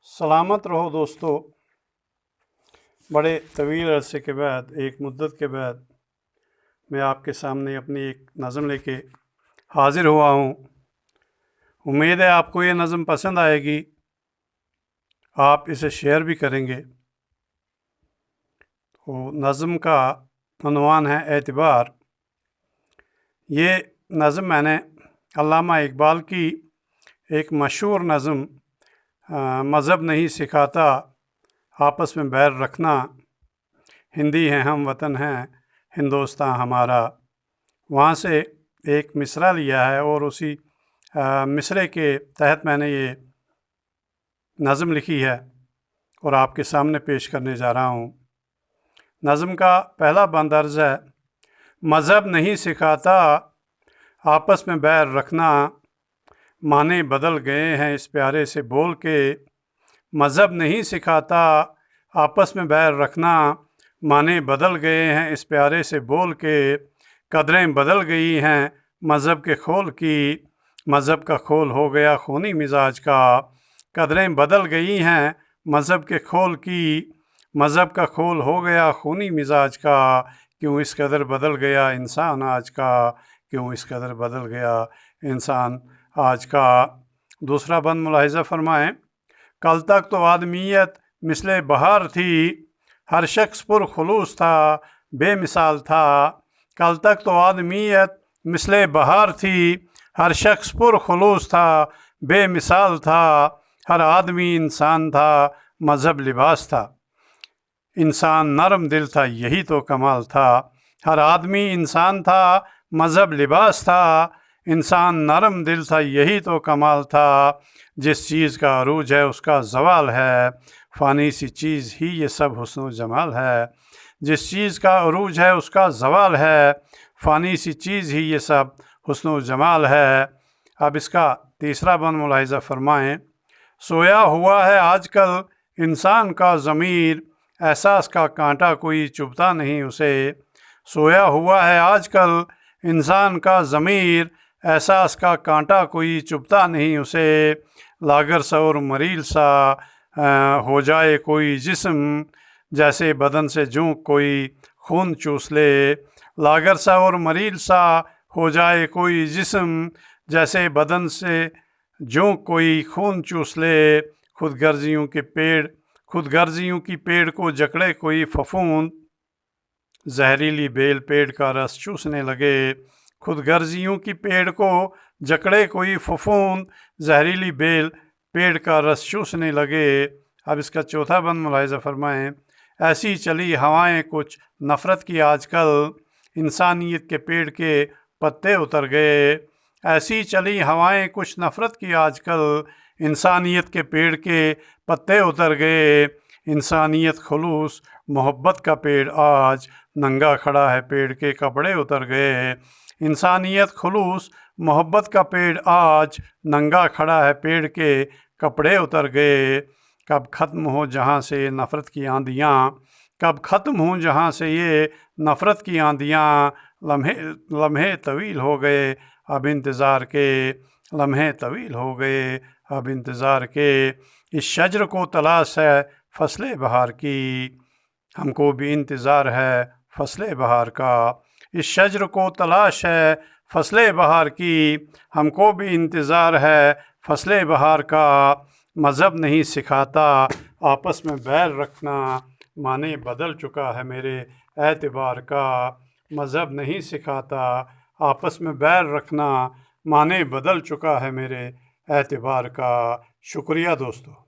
सलामत रहो दोस्तों। बड़े तवील अरसे के बाद, एक मुद्दत के बाद मैं आपके सामने अपनी एक नज़म लेके हाज़िर हुआ हूँ। उम्मीद है आपको ये नज़म पसंद आएगी, आप इसे शेयर भी करेंगे। तो नज़म का उन्वान है एतबार। ये नज़म मैंने अल्लामा इकबाल की एक मशहूर नज़म मज़हब नहीं सिखाता आपस में बैर रखना, हिंदी हैं हम वतन हैं हिंदुस्तान हमारा, वहाँ से एक मिसरा लिया है और उसी मिसरे के तहत मैंने ये नज़म लिखी है और आपके सामने पेश करने जा रहा हूँ। नज़म का पहला बंद अर्ज़ है, मज़हब नहीं सिखाता आपस में बैर रखना, माने बदल गए हैं इस प्यारे से बोल के। मज़हब नहीं सिखाता आपस में बैर रखना, माने बदल गए हैं इस प्यारे से बोल के। कदरें बदल गई हैं मज़हब के खोल की, मज़हब का खोल हो गया खूनी मिजाज का। कदरें बदल गई हैं मज़हब के खोल की, मज़हब का खोल हो गया खूनी मिजाज का। क्यों इस कदर बदल गया इंसान आज का, क्यों इस कदर बदल गया इंसान आज का। दूसरा बंद मुलाहिज़ा फरमाएं, कल तक तो आदमियत मिसले बहार थी, हर शख्स पुरखुलूस था बेमिसाल था। कल तक तो आदमियत मिसले बहार थी, हर शख्स पुरखुलूस था बेमिसाल था। हर आदमी इंसान था मज़हब लिबास था, इंसान नरम दिल था यही तो कमाल था। हर आदमी इंसान था मज़हब लिबास था, इंसान नरम दिल था यही तो कमाल था। जिस चीज़ का अरूज है उसका ज़वाल है, फ़ानी सी चीज़ ही ये सब हुस्न व जमाल है। जिस चीज़ का अरूज है उसका ज़वाल है, फ़ानी सी चीज़ ही ये सब हुस्न व जमाल है। अब इसका तीसरा बंद मुलाहिज़ा फरमाएं, सोया हुआ है आजकल इंसान का ज़मीर, एहसास का कांटा कोई चुभता नहीं उसे। सोया हुआ है आजकल इंसान का ज़मीर, एहसास का कांटा कोई चुभता नहीं उसे। लागर सा और मरील सा हो जाए कोई जिस्म, जैसे बदन से जूं कोई खून चूस ले। लागर सा और मरील सा हो जाए कोई जिस्म, जैसे बदन से जूं कोई खून चूस ले। खुदगर्जियों की पेड़ को जकड़े कोई फफूंद, जहरीली बेल पेड़ का रस चूसने लगे। खुदगर्जियों की पेड़ को जकड़े कोई फफूंद, जहरीली बेल पेड़ का रस चूसने लगे। अब इसका चौथा बंद मुलाहिज़ा फरमाएं, ऐसी चली हवाएं कुछ नफ़रत की आजकल, इंसानियत के पेड़ के पत्ते उतर गए। ऐसी चली हवाएं कुछ नफ़रत की आजकल, इंसानियत के पेड़ के पत्ते उतर गए। इंसानियत खुलूस मोहब्बत का पेड़ आज नंगा खड़ा है पेड़ के कपड़े उतर गए। इंसानियत खुलूस मोहब्बत का पेड़ आज नंगा खड़ा है पेड़ के कपड़े उतर गए। कब ख़त्म हो जहाँ से नफ़रत की आंधियाँ, कब ख़त्म हो जहाँ से ये नफ़रत की आंधियाँ। लम्हे तवील हो गए अब इंतज़ार के, लम्हे तवील हो गए अब इंतज़ार के। इस शजर को तलाश है फसले बहार की, हमको भी इंतज़ार है फसले बहार का। इस शजर को तलाश है फसले बहार की, हमको भी इंतज़ार है फसले बहार का। मज़हब नहीं सिखाता आपस में बैर रखना, माने बदल चुका है मेरे एतबार का। मज़हब नहीं सिखाता आपस में बैर रखना, माने बदल चुका है मेरे एतबार का। शुक्रिया दोस्तों।